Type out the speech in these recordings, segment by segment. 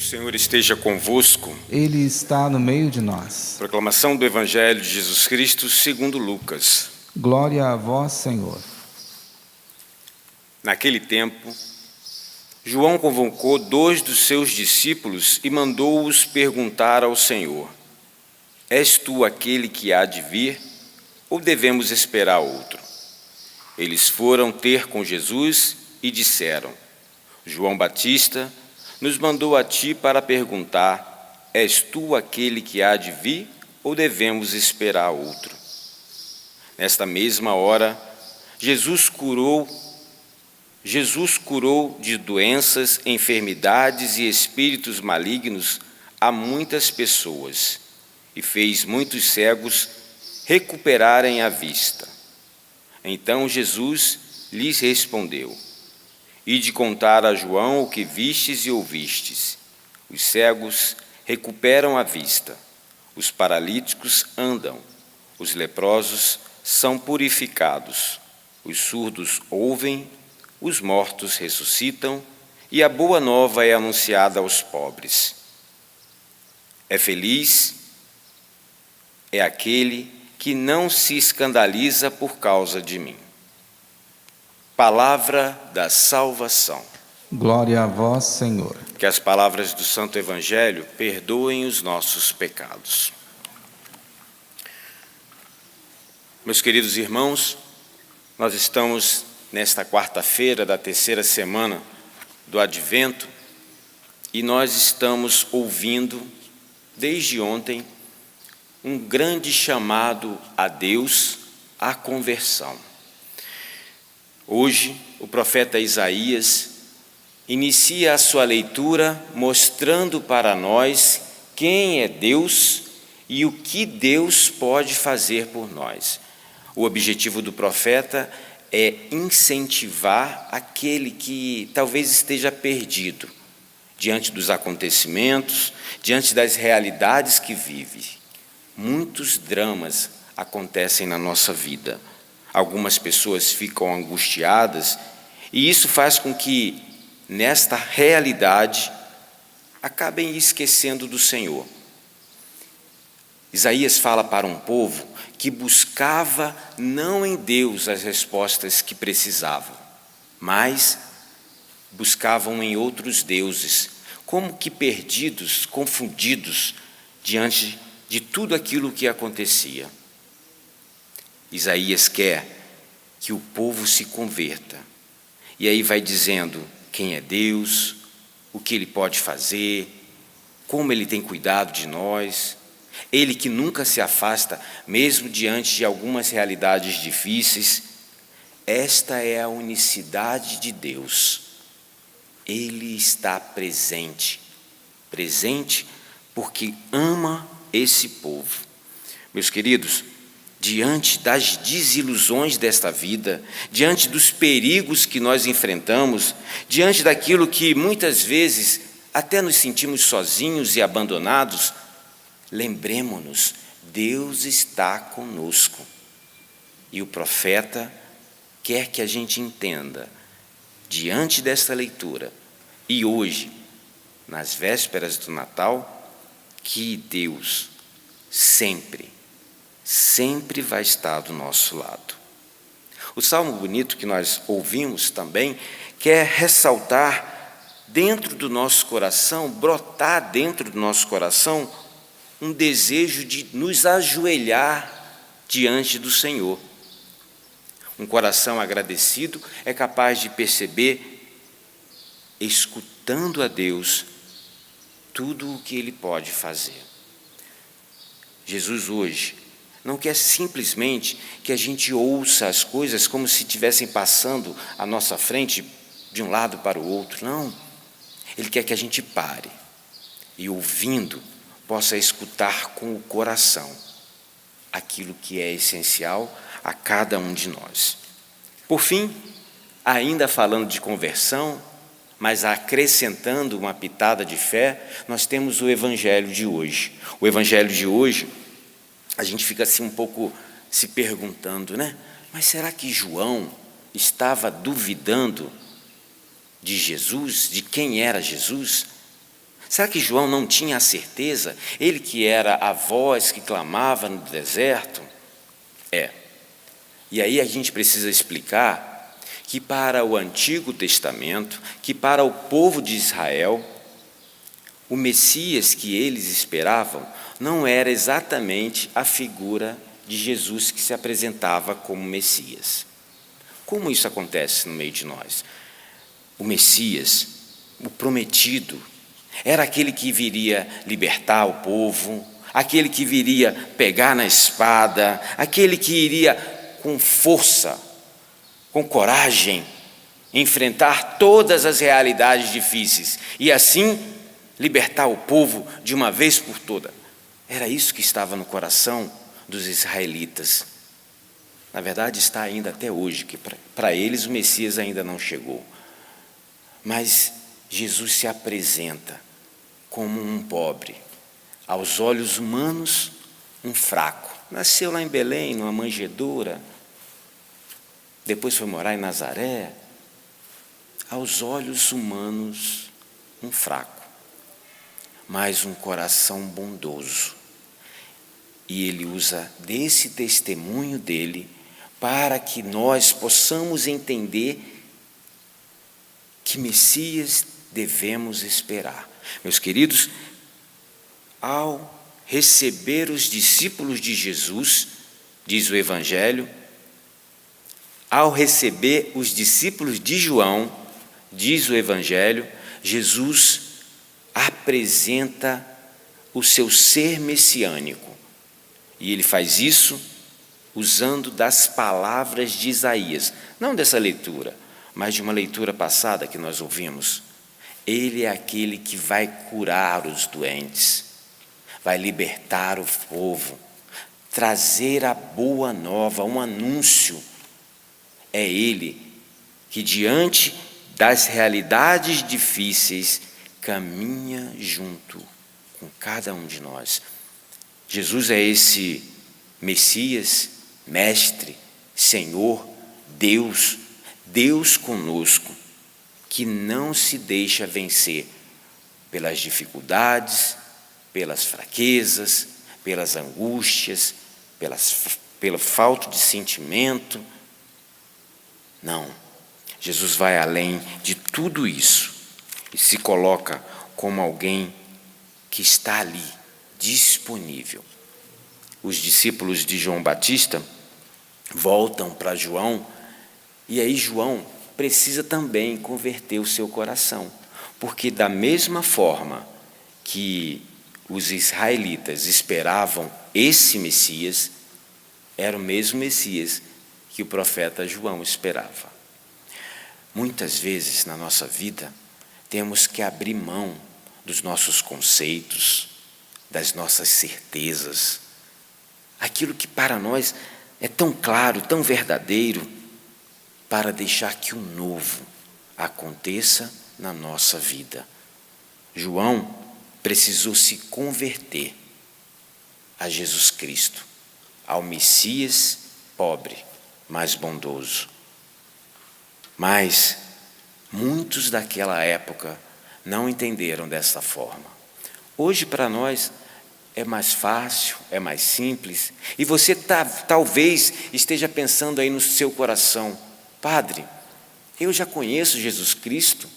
Senhor esteja convosco. Ele está no meio de nós. Proclamação do Evangelho de Jesus Cristo segundo Lucas. Glória a vós, Senhor. Naquele tempo, João convocou 2 dos seus discípulos e mandou-os perguntar ao Senhor: És tu aquele que há de vir, ou devemos esperar outro? Eles foram ter com Jesus e disseram: João Batista nos mandou a ti para perguntar: és tu aquele que há de vir, ou devemos esperar outro? Nesta mesma hora, Jesus curou de doenças, enfermidades e espíritos malignos a muitas pessoas e fez muitos cegos recuperarem a vista. Então Jesus lhes respondeu: Ide contar a João o que vistes e ouvistes. Os cegos recuperam a vista, os paralíticos andam, os leprosos são purificados, os surdos ouvem, os mortos ressuscitam e a boa nova é anunciada aos pobres. Feliz é aquele que não se escandaliza por causa de mim. Palavra da salvação. Glória a vós, Senhor. Que as palavras do Santo Evangelho perdoem os nossos pecados. Meus queridos irmãos, nós estamos nesta quarta-feira da terceira semana do Advento e nós estamos ouvindo, desde ontem, um grande chamado a Deus à conversão. Hoje, o profeta Isaías inicia a sua leitura mostrando para nós quem é Deus e o que Deus pode fazer por nós. O objetivo do profeta é incentivar aquele que talvez esteja perdido diante dos acontecimentos, diante das realidades que vive. Muitos dramas acontecem na nossa vida. Algumas pessoas ficam angustiadas e isso faz com que, nesta realidade, acabem esquecendo do Senhor. Isaías fala para um povo que buscava não em Deus as respostas que precisavam, mas buscavam em outros deuses, como que perdidos, confundidos diante de tudo aquilo que acontecia. Isaías quer que o povo se converta. E aí vai dizendo quem é Deus, o que Ele pode fazer, como Ele tem cuidado de nós. Ele que nunca se afasta, mesmo diante de algumas realidades difíceis. Esta é a unicidade de Deus. Ele está presente porque ama esse povo. Meus queridos, diante das desilusões desta vida, diante dos perigos que nós enfrentamos, diante daquilo que muitas vezes até nos sentimos sozinhos e abandonados, lembremos-nos, Deus está conosco. E o profeta quer que a gente entenda, diante desta leitura, e hoje, nas vésperas do Natal, que Deus sempre vai estar do nosso lado. O salmo bonito que nós ouvimos também quer ressaltar dentro do nosso coração, brotar dentro do nosso coração, um desejo de nos ajoelhar diante do Senhor. Um coração agradecido é capaz de perceber, escutando a Deus, tudo o que Ele pode fazer. Jesus hoje não quer simplesmente que a gente ouça as coisas como se estivessem passando à nossa frente de um lado para o outro, não. Ele quer que a gente pare e, ouvindo, possa escutar com o coração aquilo que é essencial a cada um de nós. Por fim, ainda falando de conversão, mas acrescentando uma pitada de fé, nós temos o Evangelho de hoje. O Evangelho de hoje, a gente fica assim um pouco se perguntando, né? Mas será que João estava duvidando de Jesus, de quem era Jesus? Será que João não tinha a certeza? Ele que era a voz que clamava no deserto? E aí a gente precisa explicar que para o Antigo Testamento, que para o povo de Israel, o Messias que eles esperavam não era exatamente a figura de Jesus que se apresentava como Messias. Como isso acontece no meio de nós? O Messias, o prometido, era aquele que viria libertar o povo, aquele que viria pegar na espada, aquele que iria com força, com coragem, enfrentar todas as realidades difíceis e assim libertar o povo de uma vez por todas. Era isso que estava no coração dos israelitas. Na verdade, está ainda até hoje, que para eles o Messias ainda não chegou. Mas Jesus se apresenta como um pobre, aos olhos humanos, um fraco. Nasceu lá em Belém, numa manjedoura, depois foi morar em Nazaré. Aos olhos humanos, um fraco, mas um coração bondoso. E ele usa desse testemunho dele para que nós possamos entender que Messias devemos esperar. Meus queridos, ao receber os discípulos de Jesus, diz o Evangelho, ao receber os discípulos de João, diz o Evangelho, Jesus apresenta o seu ser messiânico. E ele faz isso usando das palavras de Isaías, não dessa leitura, mas de uma leitura passada que nós ouvimos. Ele é aquele que vai curar os doentes, vai libertar o povo, trazer a boa nova, um anúncio. É Ele que, diante das realidades difíceis, caminha junto com cada um de nós. Jesus é esse Messias, Mestre, Senhor, Deus, Deus conosco, que não se deixa vencer pelas dificuldades, pelas fraquezas, pelas angústias, pela falta de sentimento. Não, Jesus vai além de tudo isso e se coloca como alguém que está ali, disponível. Os discípulos de João Batista voltam para João, e aí João precisa também converter o seu coração, porque da mesma forma que os israelitas esperavam esse Messias, era o mesmo Messias que o profeta João esperava. Muitas vezes na nossa vida temos que abrir mão dos nossos conceitos, das nossas certezas, aquilo que para nós é tão claro, tão verdadeiro, para deixar que o novo aconteça na nossa vida. João precisou se converter a Jesus Cristo, ao Messias pobre, mas bondoso. Mas muitos daquela época não entenderam dessa forma. Hoje, para nós, é mais fácil, é mais simples. E você talvez esteja pensando aí no seu coração: Padre, eu já conheço Jesus Cristo,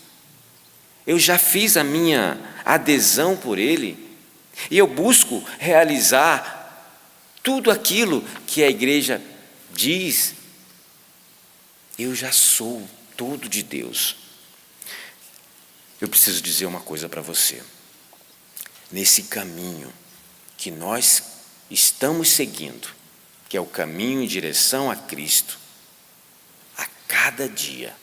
eu já fiz a minha adesão por Ele, e eu busco realizar tudo aquilo que a igreja diz. Eu já sou todo de Deus. Eu preciso dizer uma coisa para você. Nesse caminho que nós estamos seguindo, que é o caminho em direção a Cristo, a cada dia,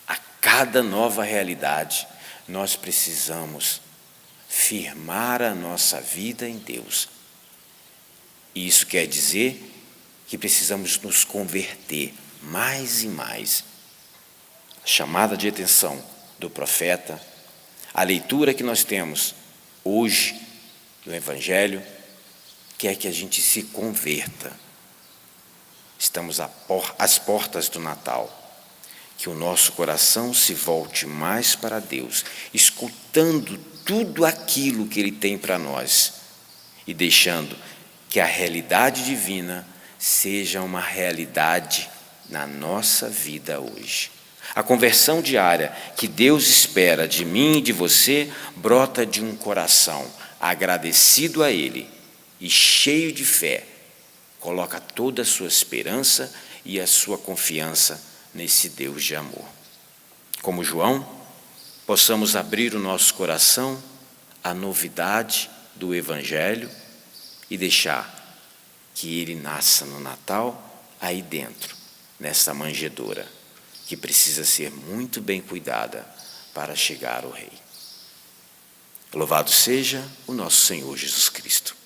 a cada nova realidade, nós precisamos firmar a nossa vida em Deus. E isso quer dizer que precisamos nos converter mais e mais. A chamada de atenção do profeta, a leitura que nós temos hoje do Evangelho, quer que a gente se converta. Estamos às portas do Natal. Que o nosso coração se volte mais para Deus, escutando tudo aquilo que Ele tem para nós e deixando que a realidade divina seja uma realidade na nossa vida hoje. A conversão diária que Deus espera de mim e de você brota de um coração agradecido a Ele e cheio de fé. Coloca toda a sua esperança e a sua confiança nesse Deus de amor. Como João, possamos abrir o nosso coração à novidade do Evangelho e deixar que ele nasça no Natal aí dentro, nessa manjedoura, que precisa ser muito bem cuidada para chegar ao Rei. Louvado seja o nosso Senhor Jesus Cristo.